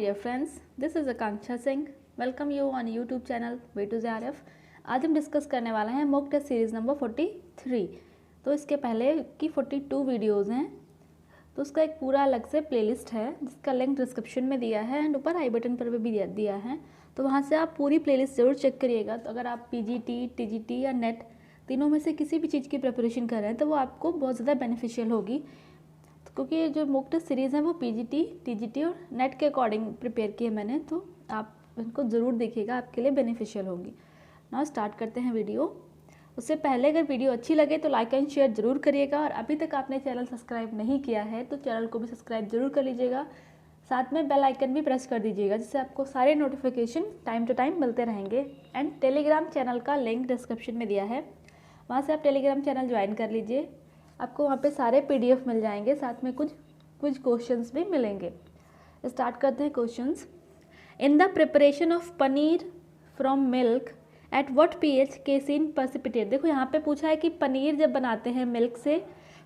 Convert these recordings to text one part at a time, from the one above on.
Dear friends, this is Akanksha Singh. Welcome you on YouTube channel Way to JRF. आज हम discuss करने वाले हैं मॉक टेस्ट सीरीज़ नंबर 43। तो इसके पहले की 42 वीडियोज़ हैं, तो उसका एक पूरा अलग से प्लेलिस्ट है जिसका लिंक डिस्क्रिप्शन में दिया है एंड ऊपर आई बटन पर भी दिया है। तो वहाँ से आप पूरी प्लेलिस्ट ज़रूर चेक करिएगा। तो अगर आप पीजीटी, टीजीटी या नेट तीनों में से किसी भी चीज़ की प्रिपरेशन कर रहे हैं तो वो आपको बहुत ज़्यादा बेनिफिशियल होगी, क्योंकि ये जो मॉक टेस्ट सीरीज़ है वो पीजीटी, टीजीटी और नेट के अकॉर्डिंग प्रिपेयर की है मैंने, तो आप इनको ज़रूर देखिएगा, आपके लिए बेनिफिशियल होगी। नाउ स्टार्ट करते हैं वीडियो। उससे पहले अगर वीडियो अच्छी लगे तो लाइक एंड शेयर ज़रूर करिएगा, और अभी तक आपने चैनल सब्सक्राइब नहीं किया है तो चैनल को भी सब्सक्राइब ज़रूर कर लीजिएगा। साथ में बेल आइकन भी प्रेस कर दीजिएगा, जिससे आपको सारे नोटिफिकेशन टाइम टू टाइम मिलते रहेंगे। एंड टेलीग्राम चैनल का लिंक डिस्क्रिप्शन में दिया है, वहाँ से आप टेलीग्राम चैनल ज्वाइन कर लीजिए। आपको वहाँ पे सारे PDF मिल जाएंगे, साथ में कुछ क्वेश्चंस भी मिलेंगे। स्टार्ट करते हैं questions. In the preparation of paneer from milk at what pH casein precipitate. देखो यहाँ पे पूछा है कि पनीर जब बनाते हैं मिल्क से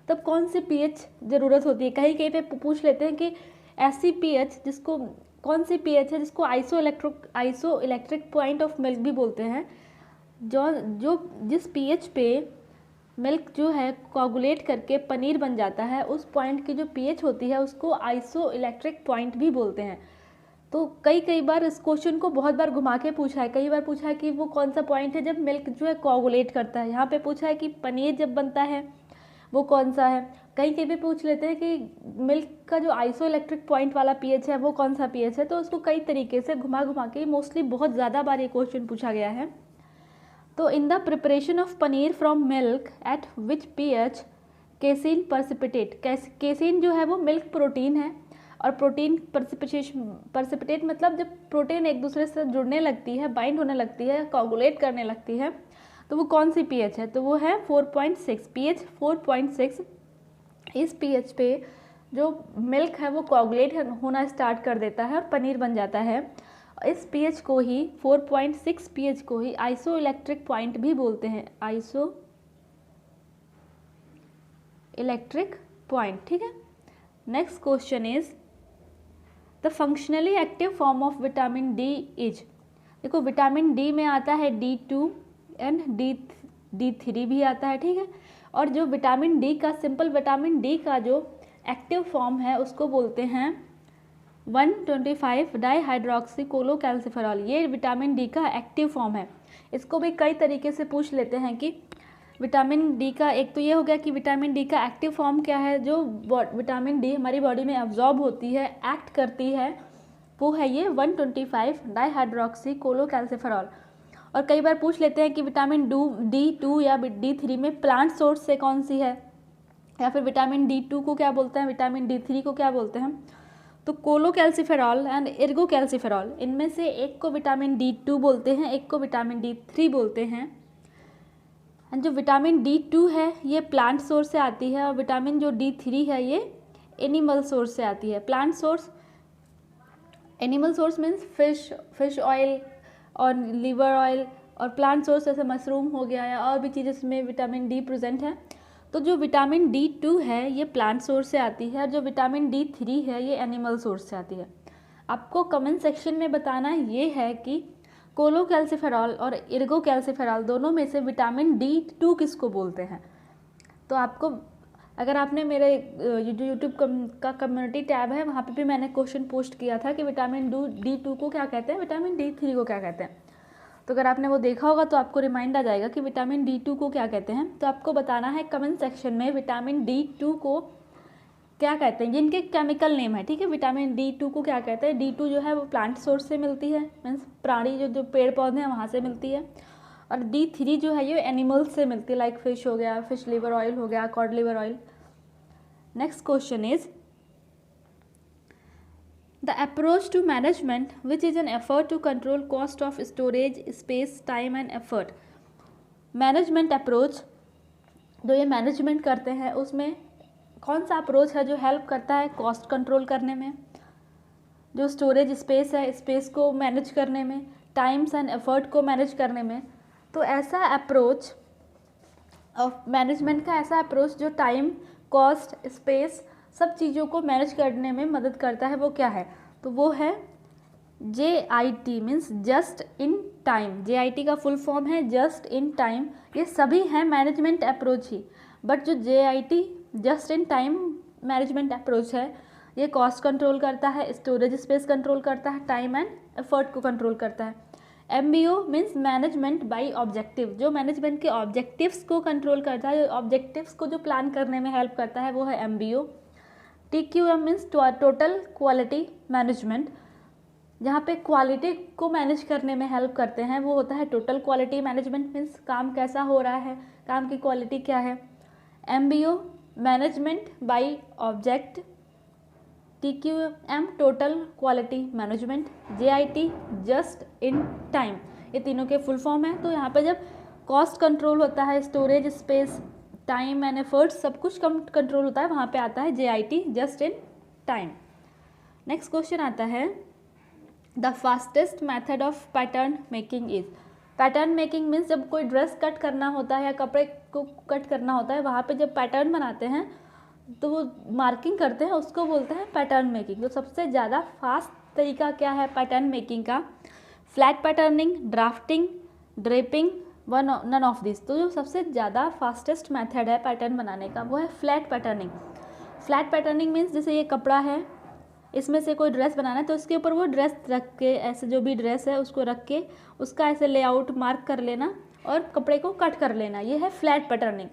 तब कौन सी pH ज़रूरत होती है। कहीं कहीं पे पूछ लेते हैं कि ऐसी pH जिसको कौन सी pH है जिसको iso electric point of milk भी बोलते हैं। जो जिस pH पे मिल्क जो है कोगुलेट करके पनीर बन जाता है, उस पॉइंट की जो pH होती है उसको आइसो इलेक्ट्रिक पॉइंट भी बोलते हैं। तो कई बार इस क्वेश्चन को बहुत बार घुमा के पूछा है। कई बार पूछा है कि वो कौन सा पॉइंट है जब मिल्क जो है कोगुलेट करता है। यहाँ पे पूछा है कि पनीर जब बनता है वो कौन सा है। कहीं भी पूछ लेते हैं कि मिल्क का जो आइसो इलेक्ट्रिक पॉइंट वाला pH है वो कौन सा pH है। तो उसको कई तरीके से घुमा के मोस्टली बहुत ज़्यादा बार ये क्वेश्चन पूछा गया है। तो in the preparation of paneer from milk eight which pH casein precipitate. Casein जो है वो मिल्क प्रोटीन है, और प्रोटीन प्रेसिपिटेट मतलब जब प्रोटीन एक दूसरे से जुड़ने लगती है, बाइंड होने लगती है, कोगुलेट करने लगती है, तो वो कौन सी pH है। तो वो है 4.6 pH 4.6। इस pH पे जो मिल्क है वो कोगुलेट होना स्टार्ट कर देता है और पनीर बन जाता है। इस pH को ही 4.6 pH को ही आइसो इलेक्ट्रिक पॉइंट भी बोलते हैं, आइसो इलेक्ट्रिक पॉइंट। ठीक है। Next question is the functionally active form of vitamin D is. देखो विटामिन डी में आता है D2 एंड D3 भी आता है। ठीक है। और जो विटामिन डी का सिंपल विटामिन डी का जो एक्टिव फॉर्म है उसको बोलते हैं 1,25 डाईहाइड्रोक्सी कोलोकैल्सिफेरॉल। ये विटामिन डी का एक्टिव फॉर्म है। इसको भी कई तरीके से पूछ लेते हैं कि विटामिन डी का, एक तो ये हो गया कि विटामिन डी का एक्टिव फॉर्म क्या है, जो विटामिन डी हमारी बॉडी में एब्जॉर्ब होती है, एक्ट करती है, वो है ये 1,25 डाईहाइड्रोक्सी कोलोकैल्सिफेरॉल। और कई बार पूछ लेते हैं कि विटामिन D2 या D3 में प्लांट सोर्स से कौन सी है, या फिर विटामिन D2 को क्या बोलते हैं, विटामिन D3 को क्या बोलते हैं। तो कोलोकैल्सिफेरॉल एंड इर्गोकैल्सिफेरॉल, इनमें से एक को विटामिन D2 बोलते हैं, एक को विटामिन D3 बोलते हैं। एंड जो विटामिन D2 है ये प्लांट सोर्स से आती है, और विटामिन जो D3 है ये एनिमल सोर्स से आती है। Plant source, animal source means fish oil और लीवर ऑयल, और प्लांट सोर्स जैसे मशरूम हो गया या और भी चीज़ जिसमें विटामिन डी प्रेजेंट है। तो जो विटामिन D2 है ये प्लांट सोर्स से आती है, और जो विटामिन D3 है ये एनिमल सोर्स से आती है। आपको कमेंट सेक्शन में बताना ये है कि कोलोकैल्सिफेरॉल और इर्गोकैल्सिफेरॉल दोनों में से विटामिन D2 किसको बोलते हैं। तो आपको, अगर आपने मेरे यूट्यूब का कम्युनिटी टैब है, वहाँ पे भी मैंने क्वेश्चन पोस्ट किया था कि विटामिन D2 को क्या कहते हैं, विटामिन D3 को क्या कहते हैं। तो अगर आपने वो देखा होगा तो आपको रिमाइंड आ जाएगा कि विटामिन D2 को क्या कहते हैं। तो आपको बताना है कमेंट सेक्शन में विटामिन D2 को क्या कहते हैं, जिनके केमिकल नेम है। ठीक है। विटामिन D2 को क्या कहते हैं। D2 जो है वो प्लांट सोर्स से मिलती है, मीन्स प्राणी जो पेड़ पौधे हैं वहाँ से मिलती है, और D3 जो है ये एनिमल्स से मिलती है, लाइक फिश हो गया, फिश लिवर ऑयल हो गया, cod liver oil. Next question is the approach to management which is an effort to control cost of storage, space, time and effort. Management approach, जो ये management करते हैं उसमें कौन सा अप्रोच है जो हेल्प करता है कॉस्ट कंट्रोल करने में, जो स्टोरेज स्पेस है स्पेस को मैनेज करने में, टाइम्स एंड एफर्ट को मैनेज करने में। तो ऐसा अप्रोच ऑफ मैनेजमेंट का ऐसा अप्रोच जो टाइम, कॉस्ट, स्पेस सब चीज़ों को मैनेज करने में मदद करता है, वो क्या है। तो वो है JIT means just in time, JIT का फुल फॉर्म है जस्ट इन टाइम। ये सभी हैं मैनेजमेंट अप्रोच ही, बट जो JIT just in time management approach है ये कॉस्ट कंट्रोल करता है, स्टोरेज स्पेस कंट्रोल करता है, टाइम एंड एफर्ट को कंट्रोल करता है। MBO means management by objective, जो मैनेजमेंट के ऑब्जेक्टिव्स को कंट्रोल करता है, ऑब्जेक्टिव्स को जो प्लान करने में हेल्प करता है वो है MBO। TQM means total quality management, जहाँ पे क्वालिटी को मैनेज करने में हेल्प करते हैं वो होता है टोटल क्वालिटी मैनेजमेंट। मीन्स काम कैसा हो रहा है, काम की क्वालिटी क्या है। MBO management by object, TQM total quality management, JIT just in time. ये तीनों के फुल फॉर्म है। तो यहाँ पे जब कॉस्ट कंट्रोल होता है, storage space, time and effort सब कुछ कंट्रोल होता है, वहाँ पे आता है JIT just in time. Next question आता है the fastest method of pattern making is. Pattern making means जब कोई ड्रेस कट करना होता है या कपड़े को कट करना होता है, वहाँ पे जब पैटर्न बनाते हैं तो वो मार्किंग करते हैं, उसको बोलते हैं पैटर्न मेकिंग। तो सबसे ज़्यादा फास्ट तरीका क्या है पैटर्न मेकिंग का? Flat patterning, drafting, draping, none of this. तो जो सबसे ज़्यादा फास्टेस्ट मेथड है पैटर्न बनाने का वो है flat patterning. Flat patterning means जैसे ये कपड़ा है, इसमें से कोई ड्रेस बनाना है तो इसके ऊपर वो ड्रेस रख के, ऐसे जो भी ड्रेस है उसको रख के उसका ऐसे लेआउट मार्क कर लेना और कपड़े को कट कर लेना, ये है फ्लैट पैटर्निंग।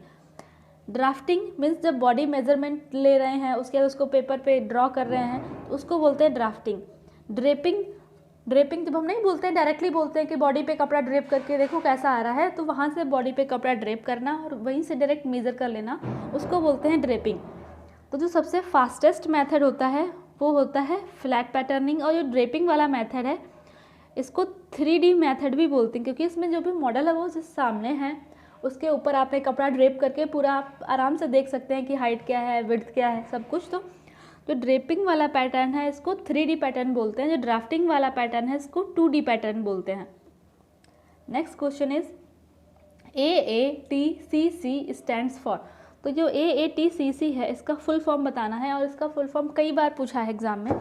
ड्राफ्टिंग मीन्स जब बॉडी मेजरमेंट ले रहे हैं उसके बाद उसको पेपर पे ड्रॉ कर रहे हैं तो उसको बोलते हैं ड्राफ्टिंग। ड्रेपिंग जब हम नहीं बोलते हैं, डायरेक्टली बोलते हैं कि बॉडी पे कपड़ा ड्रेप करके देखो कैसा आ रहा है, तो वहाँ से बॉडी पे कपड़ा ड्रेप करना और वहीं से डायरेक्ट मेज़र कर लेना, उसको बोलते हैं ड्रेपिंग। तो जो सबसे फास्टेस्ट मेथड होता है वो होता है फ्लैट पैटर्निंग। और जो ड्रेपिंग वाला मेथड है इसको 3D मेथड भी बोलते हैं, क्योंकि इसमें जो भी मॉडल है वो जिस सामने है उसके ऊपर आप एक कपड़ा ड्रेप करके पूरा आप आराम से देख सकते हैं कि हाइट क्या है, विड्थ क्या है, सब कुछ। तो जो ड्रेपिंग वाला पैटर्न है इसको 3D पैटर्न बोलते हैं, जो ड्राफ्टिंग वाला पैटर्न है इसको 2D पैटर्न बोलते हैं। Next question is AATCC stands for. तो जो AATCC है इसका फुल फॉर्म बताना है, और इसका फुल फॉर्म कई बार पूछा है एग्जाम में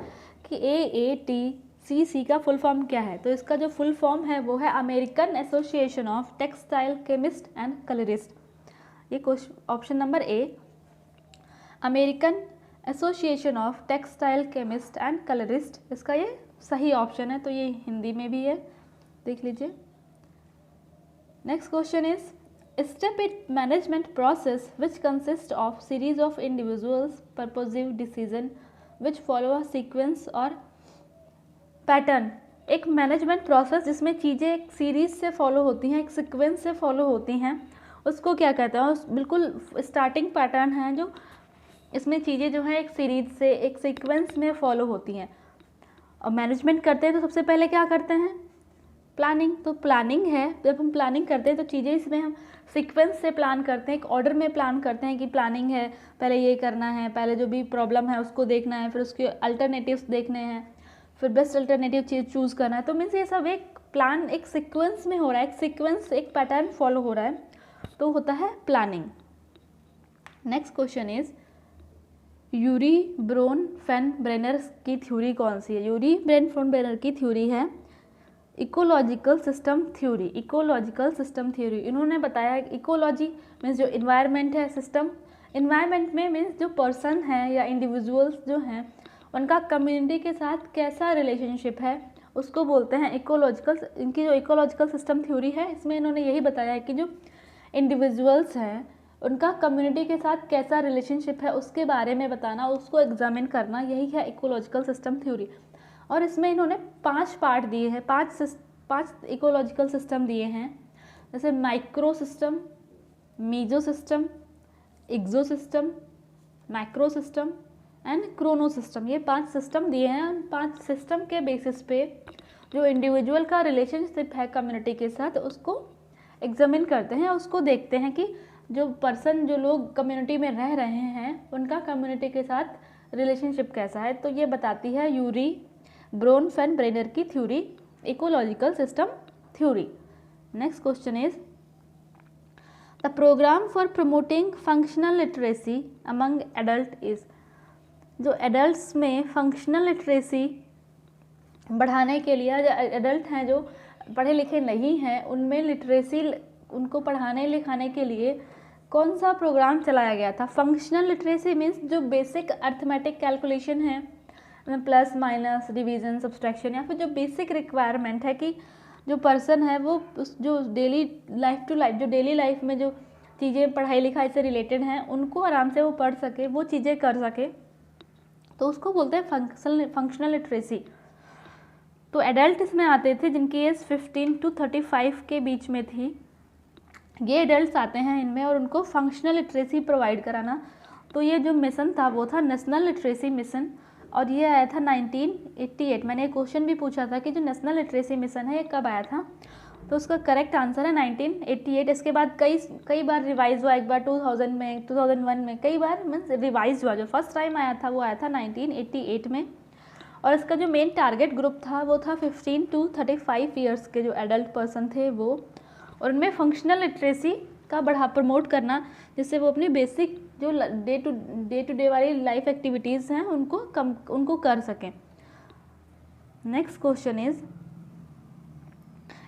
कि AATCC का फुल फॉर्म क्या है। तो इसका जो फुल फॉर्म है वो है American Association of textile chemist and colourist. ये question option number A, American Association of textile chemist and colourist, इसका ये सही ऑप्शन है। तो ये हिंदी में भी है, देख लीजिए। Next question is step in management process which consists of series of individuals purposive decision which follow a sequence और pattern। एक मैनेजमेंट प्रोसेस जिसमें चीज़ें एक सीरीज से फॉलो होती हैं, एक सीक्वेंस से फॉलो होती हैं, उसको क्या कहते हैं? बिल्कुल स्टार्टिंग पैटर्न है जो इसमें चीज़ें जो है एक सीरीज से एक सीक्वेंस में फॉलो होती हैं। और मैनेजमेंट करते हैं तो सबसे पहले क्या करते हैं? प्लानिंग। तो प्लानिंग है, जब हम प्लानिंग करते हैं तो चीज़ें इसमें हम सीक्वेंस से प्लान करते हैं, एक ऑर्डर में प्लान करते हैं कि प्लानिंग है, पहले ये करना है, पहले जो भी प्रॉब्लम है उसको देखना है, फिर उसके अल्टरनेटिव्स देखने हैं, फिर बेस्ट अल्टरनेटिव चीज़ चूज़ करना है। तो मीन्स ये सब एक प्लान एक सीक्वेंस में हो रहा है, एक सीक्वेंस एक पैटर्न फॉलो हो रहा है, तो होता है planning. Next question is Urie Bronfenbrenner की थ्योरी कौन सी है? यूरी ब्रोन फैन ब्रेनर की थ्योरी है ecological system theory. Ecological system theory इन्होंने बताया इकोलॉजी मीन्स जो इन्वायरमेंट है, सिस्टम इन्वायरमेंट में मीन्स जो पर्सन है या इंडिविजुअल्स जो हैं उनका कम्युनिटी के साथ कैसा रिलेशनशिप है उसको बोलते हैं इकोलॉजिकल। इनकी जो इकोलॉजिकल सिस्टम थ्योरी है इसमें इन्होंने यही बताया है कि जो इंडिविजुअल्स हैं उनका कम्युनिटी के साथ कैसा रिलेशनशिप है उसके बारे में बताना, उसको एग्जामिन करना, यही है इकोलॉजिकल सिस्टम थ्योरी। और इसमें इन्होंने 5 पार्ट दिए हैं, 5 इकोलॉजिकल सिस्टम दिए हैं, जैसे micro system, meso system, exo system, macro system and chrono system. ये 5 सिस्टम दिए हैं। 5 सिस्टम के बेसिस पे जो इंडिविजुअल का रिलेशनशिप है कम्युनिटी के साथ उसको एग्जामिन करते हैं, उसको देखते हैं कि जो पर्सन जो लोग कम्युनिटी में रह रहे हैं उनका कम्युनिटी के साथ रिलेशनशिप कैसा है। तो ये बताती है यूरी ब्रोन फैन ब्रेनर की theory ecological system theory. Next question is the program for promoting functional literacy among adult is. जो एडल्ट्स में फंक्शनल लिटरेसी बढ़ाने के लिए, एडल्ट हैं जो पढ़े लिखे नहीं हैं उनमें लिटरेसी, उनको पढ़ाने लिखाने के लिए कौन सा प्रोग्राम चलाया गया था? फंक्शनल लिटरेसी मीन्स जो बेसिक अर्थमेटिक कैलकुलेशन है, प्लस माइनस डिवीज़न सब्सट्रैक्शन, या फिर जो बेसिक रिक्वायरमेंट है कि जो पर्सन है वो उस जो डेली लाइफ टू लाइफ, जो डेली लाइफ में जो चीज़ें पढ़ाई लिखाई से रिलेटेड हैं उनको आराम से वो पढ़ सके, वो चीज़ें कर सके, तो उसको बोलते हैं फंक्शनल लिटरेसी। तो एडल्ट इसमें आते थे जिनकी एज 15 to 35 के बीच में थी, ये एडल्ट्स आते हैं इनमें, और उनको फंक्शनल लिटरेसी प्रोवाइड कराना। तो ये जो मिशन था वो था नेशनल लिटरेसी मिशन, और ये आया था 1988। मैंने एक क्वेश्चन भी पूछा था कि जो नेशनल लिटरेसी मिशन है ये कब आया था, तो उसका करेक्ट आंसर है 1988। इसके बाद कई बार रिवाइज हुआ, एक बार 2000 में, 2001 में, कई बार मीन्स रिवाइज हुआ। जो फर्स्ट टाइम आया था वो आया था 1988 में, और इसका जो मेन टारगेट ग्रुप था वो था 15 to 35 ईयर्स के जो एडल्ट पर्सन थे वो, और उनमें फंक्शनल लिटरेसी का प्रमोट करना, जिससे वो अपनी बेसिक जो डे टू डे वाली लाइफ एक्टिविटीज़ हैं उनको कर सकें। Next question is,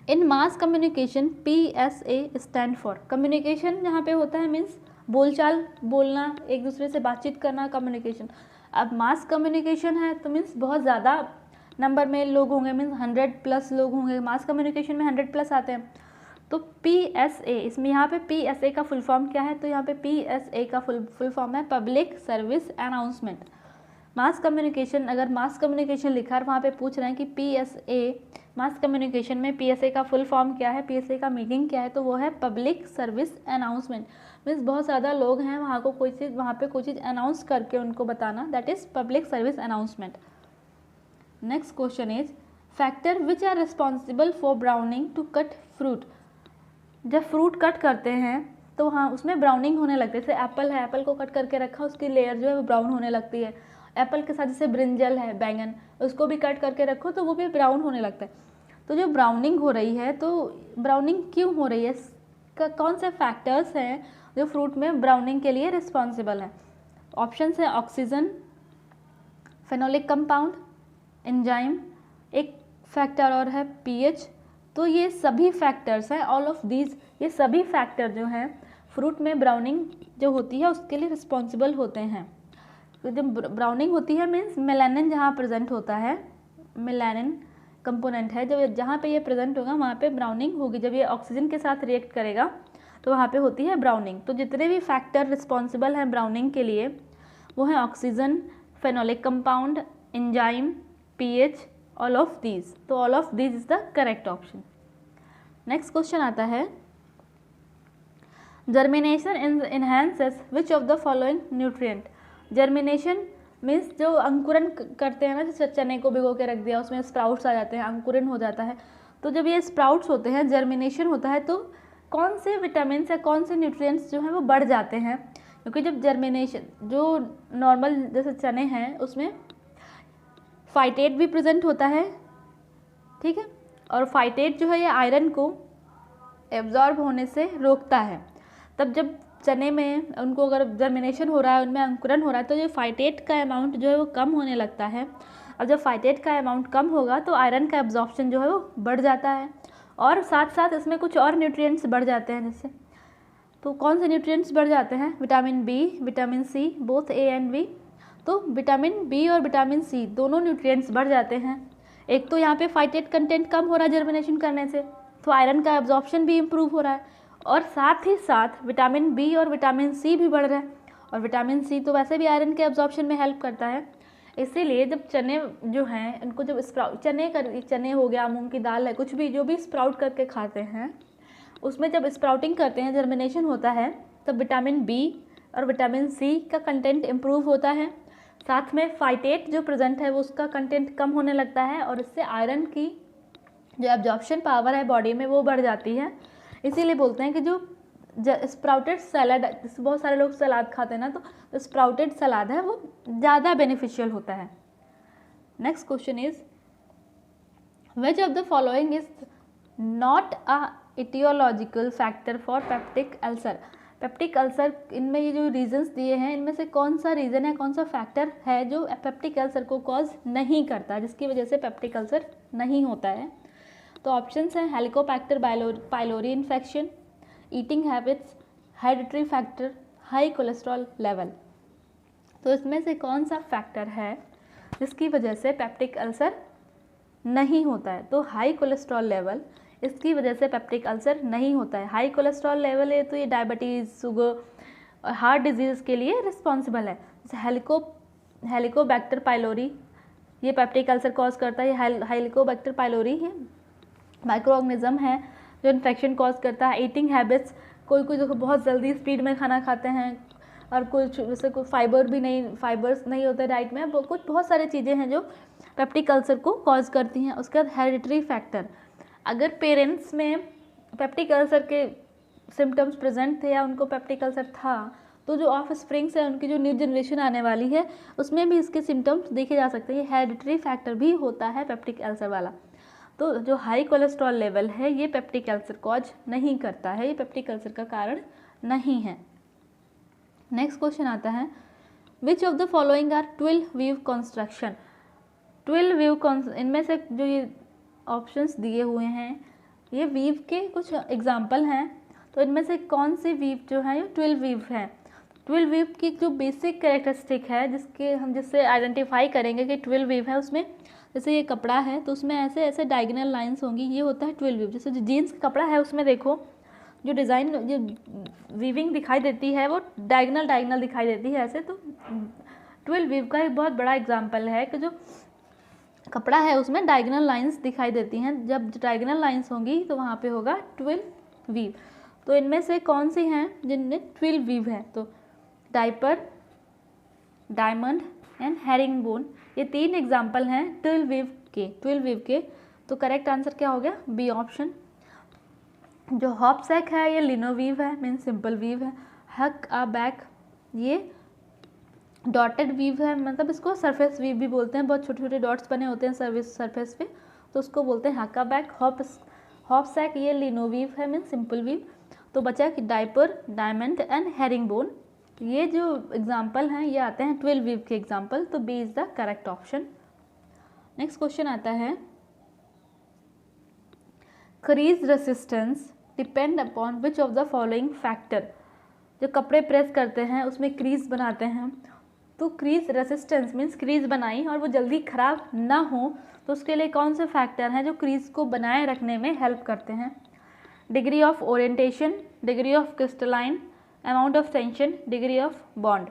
in mass communication PSA stand for, communication जहाँ पे होता है मीन्स बोलचाल, बोलना, एक दूसरे से बातचीत करना, कम्युनिकेशन। अब मास कम्युनिकेशन है तो मीन्स बहुत ज़्यादा नंबर में लोग होंगे, मीन्स 100+ लोग होंगे, मास कम्युनिकेशन में 100+ आते हैं। तो PSA, इसमें यहाँ पे PSA का फुल फॉर्म क्या है, तो यहाँ पे PSA का फुल फॉर्म है public service announcement. Mass communication, अगर मास कम्युनिकेशन लिखा है वहाँ पे पूछ रहे हैं कि PSA मास कम्युनिकेशन में PSA का फुल फॉर्म क्या है, PSA का मीनिंग क्या है, तो वो है पब्लिक सर्विस अनाउंसमेंट। मीन्स बहुत ज़्यादा लोग हैं, वहाँ पे कोई चीज़ अनाउंस करके उनको बताना, that is public service announcement. Next question is, factor which are responsible for browning to cut fruit. जब फ्रूट कट करते हैं तो हाँ उसमें ब्राउनिंग होने लगती है। जैसे एप्पल है, एप्पल को कट करके रखा, उसकी लेयर जो है वो ब्राउन होने लगती है। एप्पल के साथ जैसे ब्रिंजल है, बैंगन, उसको भी कट करके रखो तो वो भी ब्राउन होने लगता है। तो जो ब्राउनिंग हो रही है, तो ब्राउनिंग क्यों हो रही है, कौन से फैक्टर्स हैं जो फ्रूट में ब्राउनिंग के लिए रिस्पॉन्सिबल हैं? ऑप्शन है ऑक्सीजन, फेनोलिक कंपाउंड, एंजाइम, एक फैक्टर और है pH। तो ये सभी फैक्टर्स हैं, ऑल ऑफ दीज, ये सभी फैक्टर जो हैं फ्रूट में ब्राउनिंग जो होती है उसके लिए रिस्पॉन्सिबल होते हैं। तो जब ब्राउनिंग होती है मीन्स मेलानिन जहाँ प्रेजेंट होता है, मेलानिन कंपोनेंट है, जब जहाँ पे ये प्रेजेंट होगा वहाँ पे ब्राउनिंग होगी। जब ये ऑक्सीजन के साथ रिएक्ट करेगा तो वहाँ पे होती है ब्राउनिंग। तो जितने भी फैक्टर रिस्पॉन्सिबल हैं ब्राउनिंग के लिए वो हैं oxygen, phenolic compound, enzyme, pH, all of these. तो all of these is the correct option. Next question आता है, germination enhances which of the following nutrient. Germination means जो अंकुरन करते हैं ना, जैसे चने को भिगो के रख दिया, उसमें स्प्राउट्स आ जाते हैं, अंकुरन हो जाता है। तो जब ये स्प्राउट्स होते हैं, जर्मिनेशन होता है, तो कौन से विटामिन या कौन से न्यूट्रिएंट्स जो हैं वो बढ़ जाते हैं? क्योंकि जब जर्मिनेशन, जो नॉर्मल जैसे चने हैं उसमें फाइटेट भी प्रेजेंट होता है, ठीक है, और फाइटेट जो है ये आयरन को एब्जॉर्ब होने से रोकता है। तब जब चने में उनको अगर जर्मिनेशन हो रहा है, उनमें अंकुरन हो रहा है, तो ये फाइटेट का अमाउंट जो है वो कम होने लगता है। और जब फाइटेट का अमाउंट कम होगा तो आयरन का एब्जॉर्प्शन जो है वो बढ़ जाता है, और साथ साथ इसमें कुछ और न्यूट्रिएंट्स बढ़ जाते हैं। जैसे तो कौन से न्यूट्रिएंट्स बढ़ जाते हैं? Vitamin B, vitamin C, both A and B. तो विटामिन बी और विटामिन सी दोनों न्यूट्रिएंट्स बढ़ जाते हैं। एक तो यहाँ पे फाइटेट कंटेंट कम हो रहा है जर्मिनेशन करने से, तो आयरन का एब्जॉर्प्शन भी इम्प्रूव हो रहा है, और साथ ही साथ विटामिन बी और विटामिन सी भी बढ़ रहा है। और विटामिन सी तो वैसे भी आयरन के एब्जॉर्प्शन में हेल्प करता है। इसीलिए जब चने जो हैं उनको जब स्प्राउट, चने हो गया, मूंग की दाल है, कुछ भी जो भी स्प्राउट करके खाते हैं, उसमें जब स्प्राउटिंग करते हैं, जर्मिनेशन होता है, तब विटामिन बी और विटामिन सी का कंटेंट इम्प्रूव होता है। साथ में फाइटेट जो प्रेजेंट है वो उसका कंटेंट कम होने लगता है, और इससे आयरन की जो एब्जॉर्प्शन पावर है बॉडी में वो बढ़ जाती है। इसीलिए बोलते हैं कि जो स्प्राउटेड सलाद, बहुत सारे लोग सलाद खाते हैं ना, तो स्प्राउटेड सलाद है वो ज़्यादा बेनिफिशियल होता है। Next question is, which of the following is not a aetiological factor for peptic ulcer. Peptic ulcer, इनमें ये जो रीजंस दिए हैं इनमें से कौन सा रीज़न है, कौन सा फैक्टर है जो पेप्टिक अल्सर को कॉज नहीं करता, जिसकी वजह से पेप्टिक अल्सर नहीं होता है। तो ऑप्शंस हैं Helicobacter pylori infection, eating habits, hereditary factor, high cholesterol level. तो इसमें से कौन सा फैक्टर है जिसकी वजह से पेप्टिक अल्सर नहीं होता है? तो हाई कोलेस्ट्रॉल लेवल, इसकी वजह से पेप्टिक अल्सर नहीं होता है। हाई कोलेस्ट्रॉल लेवल है तो ये डायबिटीज़, शुगर और हार्ट डिजीज़ के लिए रिस्पॉन्सिबल है। जैसे हेलिकोबैक्टर पाइलोरी ये पेप्टिक अल्सर कॉज करता है। ये हेलिकोबैक्टर पाइलोरी है माइक्रो ऑर्गेनिज्म है जो इन्फेक्शन कॉज करता है। ईटिंग हैबिट्स, कोई देखो बहुत जल्दी स्पीड में खाना खाते हैं और कुछ जैसे कोई फाइबर्स नहीं होते डाइट में, वो कुछ बहुत सारी चीज़ें हैं जो पेप्टिक अल्सर को कॉज करती हैं। उसके बाद हेरिडिटरी फैक्टर, अगर पेरेंट्स में पेप्टिक अल्सर के सिम्टम्स प्रेजेंट थे या उनको पेप्टिक अल्सर था तो जो ऑफ स्प्रिंग्स है, उनकी जो न्यू जनरेशन आने वाली है उसमें भी इसके सिम्टम्स देखे जा सकते हैं। ये हेरिडिटरी फैक्टर भी होता है पेप्टिक अल्सर वाला। तो जो हाई कोलेस्ट्रॉल लेवल है ये पेप्टिक अल्सर कॉज नहीं करता है, ये पेप्टिक अल्सर का कारण नहीं है। नेक्स्ट क्वेश्चन आता है which of the following are 12 weave construction. 12 weave, इनमें से जो ये ऑप्शंस दिए हुए हैं ये वीव के कुछ एग्जाम्पल हैं। तो इनमें से कौन सी वीव जो है ये 12 वीव है। 12 वीव की जो बेसिक कैरेक्टरिस्टिक है जिससे आइडेंटिफाई करेंगे कि 12 वीव है, उसमें जैसे ये कपड़ा है तो उसमें ऐसे ऐसे डायगोनल लाइंस होंगी, ये होता है 12 वीव। जैसे जो जीन्स का कपड़ा है उसमें देखो जो डिज़ाइन, जो वीविंग दिखाई देती है वो डायगोनल दिखाई देती है ऐसे। तो 12 वीव का एक बहुत बड़ा एग्जाम्पल है कि जो कपड़ा है उसमें डायगोनल लाइंस दिखाई देती हैं। जब डायगोनल लाइंस होंगी तो वहाँ पे होगा 12 वीव। तो इनमें से कौन सी हैं जिनमें 12 वीव है? तो diaper, diamond and herring bone, ये 3 एग्जाम्पल हैं 12 वीव के। तो करेक्ट आंसर क्या हो गया? B option. जो हॉप सैक है ये लिनो वीव है, मीन सिंपल वीव है। हक अ बैक ये डॉटेड वीव है, मतलब इसको सरफेस वीव भी बोलते हैं, बहुत छोटे छोटे डॉट्स बने होते हैं सरफेस पे, तो उसको बोलते हैं हका बैक। हॉप सैक ये लिनो वीव है, मीन सिंपल वीव। तो बचा कि diaper, diamond and herring bone, ये जो एग्जाम्पल हैं ये आते हैं 12 वीव के एग्जाम्पल। तो B is the correct option. Next question आता है crease resistance depend upon which of the following factor. जो कपड़े प्रेस करते हैं उसमें क्रीज बनाते हैं, तो क्रीज रेसिस्टेंस मीन्स क्रीज बनाई और वो जल्दी ख़राब ना हो, तो उसके लिए कौन से फैक्टर हैं जो क्रीज को बनाए रखने में हेल्प करते हैं? Degree of orientation, degree of crystalline, amount of tension, degree of bond.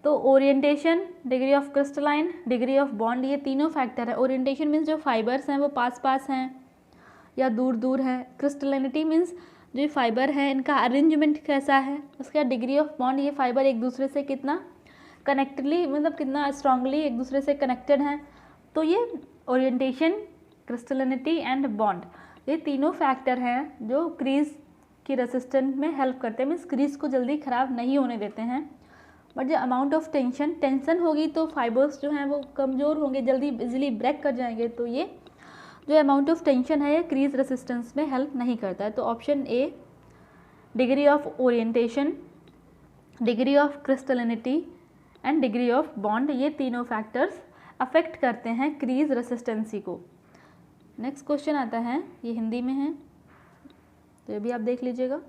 तो orientation, degree of crystalline, degree of bond, ये तीनों फैक्टर है। ओरिएंटेशन मीन्स जो फाइबर्स हैं वो पास हैं या दूर है। क्रिस्टलिनिटी मीन्स जो फाइबर है इनका अरेंजमेंट कैसा है। उसके बाद डिग्री ऑफ बॉन्ड, ये फाइबर एक दूसरे से कितना कनेक्टली, मतलब कितना स्ट्रांगली एक दूसरे से कनेक्टेड हैं। तो ये ओरिएंटेशन, क्रिस्टलिनिटी एंड बॉन्ड, ये तीनों फैक्टर हैं जो क्रीज की रेसिस्टेंस में हेल्प करते हैं, मीन्स क्रीज को जल्दी ख़राब नहीं होने देते हैं। बट जो अमाउंट ऑफ टेंशन होगी तो फाइबर्स जो हैं वो कमज़ोर होंगे, जल्दी इजीली ब्रेक कर जाएंगे। तो ये जो अमाउंट ऑफ टेंशन है ये क्रीज रेसिस्टेंस में हेल्प नहीं करता है। तो option A degree of orientation, degree of crystallinity and degree of bond, ये तीनों फैक्टर्स अफेक्ट करते हैं क्रीज रेसिस्टेंसी को। नेक्स्ट क्वेश्चन आता है, ये हिंदी में है तो ये भी आप देख लीजिएगा।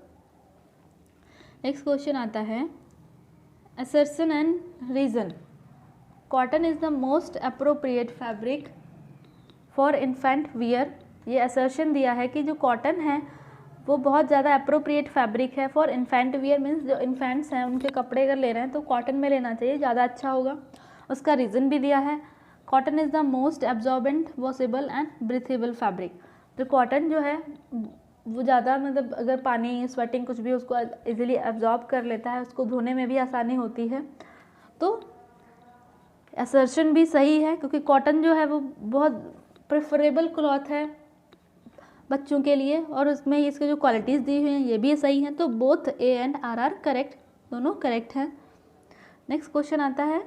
नेक्स्ट क्वेश्चन आता है assertion and reason. Cotton is the most appropriate fabric for infant wear. ये असर्शन दिया है कि जो कॉटन है वो बहुत ज़्यादा अप्रोप्रिएट फैब्रिक है फॉर इन्फेंट वियर, मीन्स जो इन्फेंट्स हैं उनके कपड़े अगर ले रहे हैं तो कॉटन में लेना चाहिए, ज़्यादा अच्छा होगा। उसका रीज़न भी दिया है, cotton is the most absorbent, washable and breathable fabric. तो कॉटन जो है वो ज़्यादा, मतलब अगर पानी, स्वेटिंग कुछ भी उसको इजीली एब्जॉर्ब कर लेता है, उसको धोने में भी आसानी होती है। तो असर्शन भी सही है क्योंकि कॉटन जो है वो बहुत प्रेफरेबल क्लॉथ है बच्चों के लिए, और उसमें इसके जो क्वालिटीज़ दी हुई हैं ये भी सही हैं। तो both A and R correct, दोनों करेक्ट हैं। नेक्स्ट क्वेश्चन आता है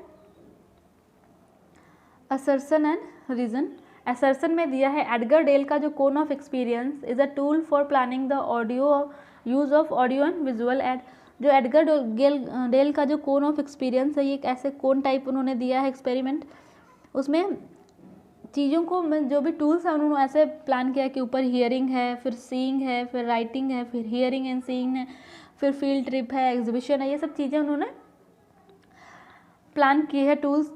असर्शन एंड रीज़न। असर्शन में दिया है एडगर डेल का जो cone of experience is a tool for planning the audio use of audio and visual add. जो एडगर डेल का जो कोन ऑफ एक्सपीरियंस है, ये एक ऐसे कोन टाइप उन्होंने दिया है एक्सपेरिमेंट। उसमें चीज़ों को जो भी टूल्स हैं उन्होंने ऐसे प्लान किया कि ऊपर हियरिंग है, फिर सीइंग है, फिर राइटिंग है, फिर हियरिंग एंड सीइंग है, फिर फील्ड ट्रिप है, एग्जीबिशन है, ये सब चीज़ें उन्होंने प्लान की है टूल्स।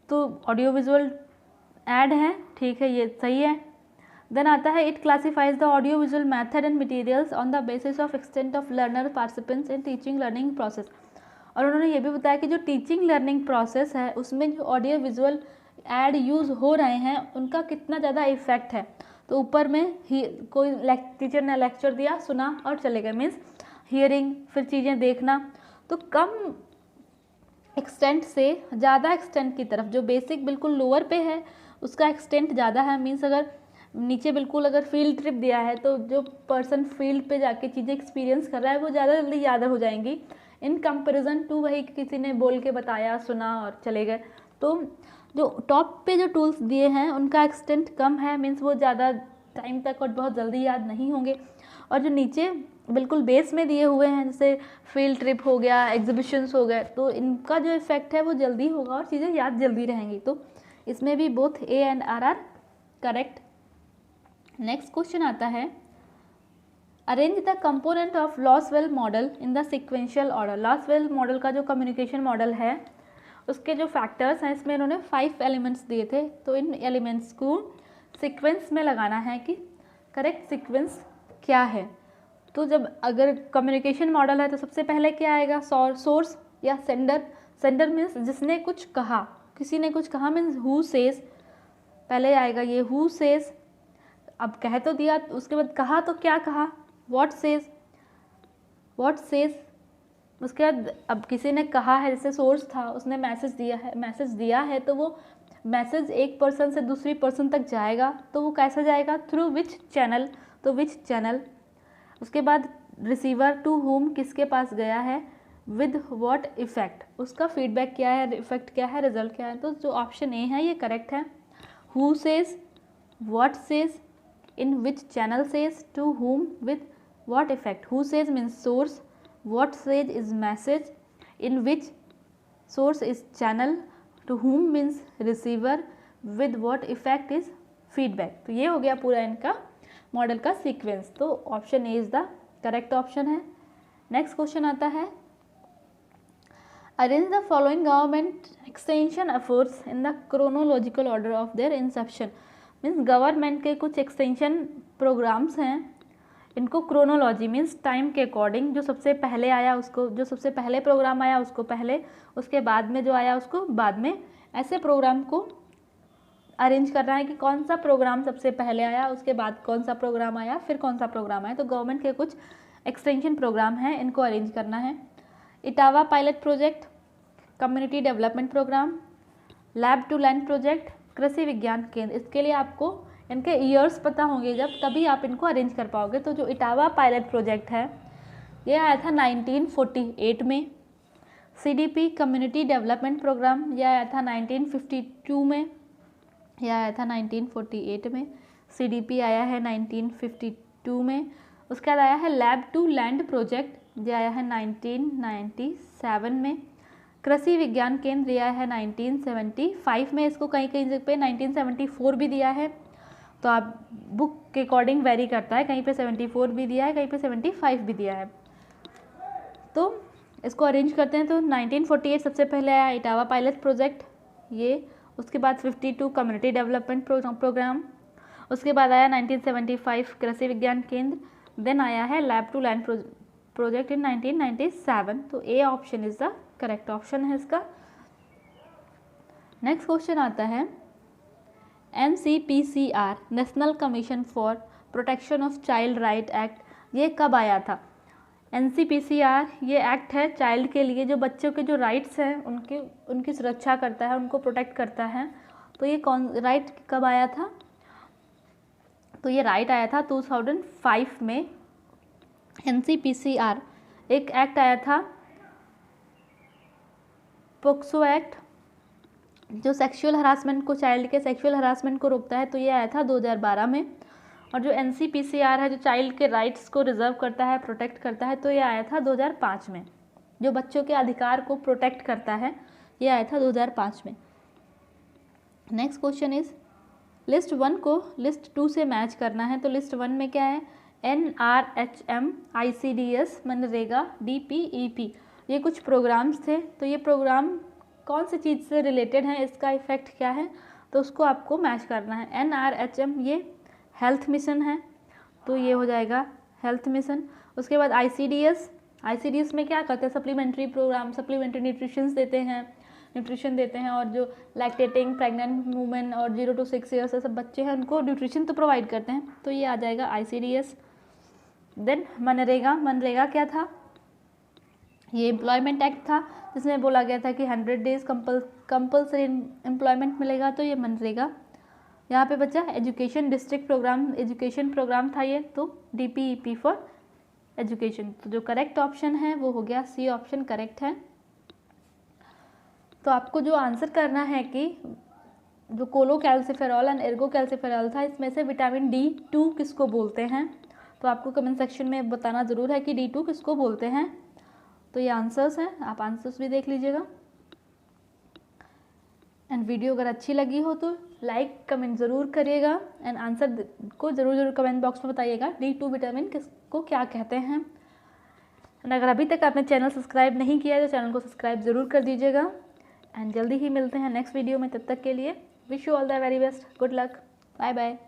तो ऑडियो विजुअल ऐड है, ठीक है, ये सही है। देन आता है it classifies the audio visual method and materials on the basis of extent of learner participants in teaching learning process. और उन्होंने ये भी बताया कि जो टीचिंग लर्निंग प्रोसेस है उसमें जो ऑडियो विजुअल ऐड यूज़ हो रहे हैं उनका कितना ज़्यादा इफेक्ट है। तो ऊपर में कोई टीचर ने लेक्चर दिया, सुना और चले गए, मीन्स हियरिंग, फिर चीज़ें देखना। तो कम एक्सटेंट से ज़्यादा एक्सटेंट की तरफ, जो बेसिक बिल्कुल लोअर पे है उसका एक्सटेंट ज़्यादा है, मीन्स अगर नीचे बिल्कुल अगर फील्ड ट्रिप दिया है तो जो पर्सन फील्ड पे जाके चीज़ें एक्सपीरियंस कर रहा है वो ज़्यादा जल्दी याद हो जाएंगी इन कंपैरिजन टू वही किसी ने बोल के बताया, सुना और चले गए। तो जो टॉप पे जो टूल्स दिए हैं उनका एक्सटेंट कम है, मीन्स वो ज़्यादा टाइम तक और बहुत जल्दी याद नहीं होंगे। और जो नीचे बिल्कुल बेस में दिए हुए हैं जैसे फील्ड ट्रिप हो गया, एग्जीबिशंस हो गए, तो इनका जो इफेक्ट है वो जल्दी होगा और चीज़ें याद जल्दी रहेंगी। तो इसमें भी both A and R correct. Next question आता है arrange the component of Lasswell model in the sequential order. Lasswell model का जो कम्युनिकेशन मॉडल है उसके जो फैक्टर्स हैं, इसमें इन्होंने 5 एलिमेंट्स दिए थे। तो इन एलिमेंट्स को सीक्वेंस में लगाना है कि करेक्ट सीक्वेंस क्या है। तो जब अगर कम्युनिकेशन मॉडल है तो सबसे पहले क्या आएगा, सोर्स या सेंडर। सेंडर मीन्स जिसने कुछ कहा, किसी ने कुछ कहा, मीन्स हु सेज पहले आएगा, ये हु सेज। अब कह तो दिया, उसके बाद कहा तो क्या कहा, व्हाट सेज, व्हाट सेज। उसके बाद अब किसी ने कहा है, जैसे सोर्स था उसने मैसेज दिया है तो वो मैसेज एक पर्सन से दूसरी पर्सन तक जाएगा, तो वो कैसा जाएगा, थ्रू विच चैनल, तो विच चैनल। उसके बाद रिसीवर टू होम किसके पास गया है, विद व्हाट इफेक्ट, उसका फीडबैक क्या है, इफेक्ट क्या है, रिजल्ट क्या है। तो जो ऑप्शन ए है ये करेक्ट है। Who says, what says, in which channel says, to whom, with what effect. Who says means source, what says is message, in which source is channel, to whom means receiver, with what effect is feedback। तो ये हो गया पूरा इनका model का sequence. तो option A is the correct option है। Next question आता है arrange the following government extension efforts in the chronological order of their Inception. Means government के कुछ एक्सटेंशन प्रोग्राम्स हैं, इनको क्रोनोलॉजी मीन्स टाइम के अकॉर्डिंग, जो सबसे पहले आया उसको, जो सबसे पहले प्रोग्राम आया उसको पहले, उसके बाद में जो आया उसको बाद में, ऐसे प्रोग्राम को अरेंज करना है कि कौन सा प्रोग्राम सबसे पहले आया, उसके बाद कौन सा प्रोग्राम आया, फिर कौन सा प्रोग्राम आया। तो गवर्नमेंट के कुछ एक्सटेंशन प्रोग्राम हैं, इनको अरेंज करना है। Etawah pilot project, community development program, lab to land project, Krishi Vigyan केंद्र। इसके लिए आपको इनके ईयर्स पता होंगे, जब तभी आप इनको अरेंज कर पाओगे। तो जो इटावा पायलट प्रोजेक्ट है ये आया था 1948 में। सीडीपी कम्युनिटी डेवलपमेंट प्रोग्राम ये आया था 1952 में, यह आया था 1948 में। सीडीपी आया है 1952 में। उसके बाद आया है लैब टू लैंड प्रोजेक्ट, ये आया है 1997 में। कृषि विज्ञान केंद्र ये आया है 1975 में। इसको कहीं कहीं जगह पे 1974 भी दिया है, तो आप बुक के अकॉर्डिंग वेरी करता है, कहीं पे 74 भी दिया है, कहीं पे 75 भी दिया है। तो इसको अरेंज करते हैं। तो 1948 सबसे पहले आया इटावा पायलट प्रोजेक्ट ये, उसके बाद 52 कम्युनिटी डेवलपमेंट प्रोग्राम, उसके बाद आया 1975 कृषि विज्ञान केंद्र, देन आया है lab to land project in 1997। तो A option is the correct option है इसका। नेक्स्ट क्वेश्चन आता है NCPCR national commission for protection of child right act, ये कब आया था। NCPCR ये एक्ट है चाइल्ड के लिए, जो बच्चों के जो राइट्स हैं उनकी सुरक्षा करता है, उनको प्रोटेक्ट करता है। तो ये कौन राइट कब आया था, तो ये राइट आया था 2005 में। NCPCR एक एक्ट आया था पोक्सो एक्ट, जो सेक्सुअल हरासमेंट को, चाइल्ड के सेक्सुअल हरासमेंट को रोकता है, तो ये आया था 2012 में। और जो NCPCR है जो चाइल्ड के राइट्स को रिजर्व करता है, प्रोटेक्ट करता है, तो ये आया था 2005 में। जो बच्चों के अधिकार को प्रोटेक्ट करता है। ये आया था 2005 में। नेक्स्ट क्वेश्चन इज लिस्ट 1 को लिस्ट 2 से मैच करना है। तो लिस्ट 1 में क्या है, NRHM, ICDS, मनरेगा, DPEP, ये कुछ प्रोग्राम्स थे। तो ये प्रोग्राम कौन सी चीज़ से रिलेटेड हैं, इसका इफेक्ट क्या है, तो उसको आपको मैच करना है। NRHM ये हेल्थ मिशन है, तो ये हो जाएगा हेल्थ मिशन। उसके बाद ICDS में क्या करते हैं, सप्लीमेंट्री प्रोग्राम, सप्लीमेंट्री न्यूट्रिशन देते हैं और जो लैक्टेटिंग प्रेग्नेंट वुमेन और 0 to 6 ईयर्स सब बच्चे हैं उनको न्यूट्रिशन तो प्रोवाइड करते हैं, तो ये आ जाएगा ICDS। देन मनरेगा क्या था, ये एम्प्लॉयमेंट एक्ट था जिसमें बोला गया था कि 100 डेज कंपल्सरी एम्प्लॉयमेंट मिलेगा, तो ये मनरेगा। यहाँ पे बच्चा education district program, education program था ये, तो DPEP फॉर एजुकेशन। तो जो करेक्ट ऑप्शन है वो हो गया C ऑप्शन करेक्ट है। तो आपको जो आंसर करना है कि जो कोलोकैल्सिफेरॉल एंड एर्गोकैल्सिफेरॉल था, इसमें से विटामिन D2 किसको बोलते हैं, तो आपको कमेंट सेक्शन में बताना ज़रूर है कि D2 किसको बोलते हैं। तो ये आंसर्स हैं, आप आंसर्स भी देख लीजिएगा। एंड वीडियो अगर अच्छी लगी हो तो लाइक कमेंट ज़रूर करिएगा एंड आंसर को ज़रूर कमेंट बॉक्स में बताइएगा D2 विटामिन किसको क्या कहते हैं। एंड अगर अभी तक आपने चैनल सब्सक्राइब नहीं किया है तो चैनल को सब्सक्राइब ज़रूर कर दीजिएगा। एंड जल्दी ही मिलते हैं नेक्स्ट वीडियो में, तब तक के लिए wish you all the very best, good luck, bye bye.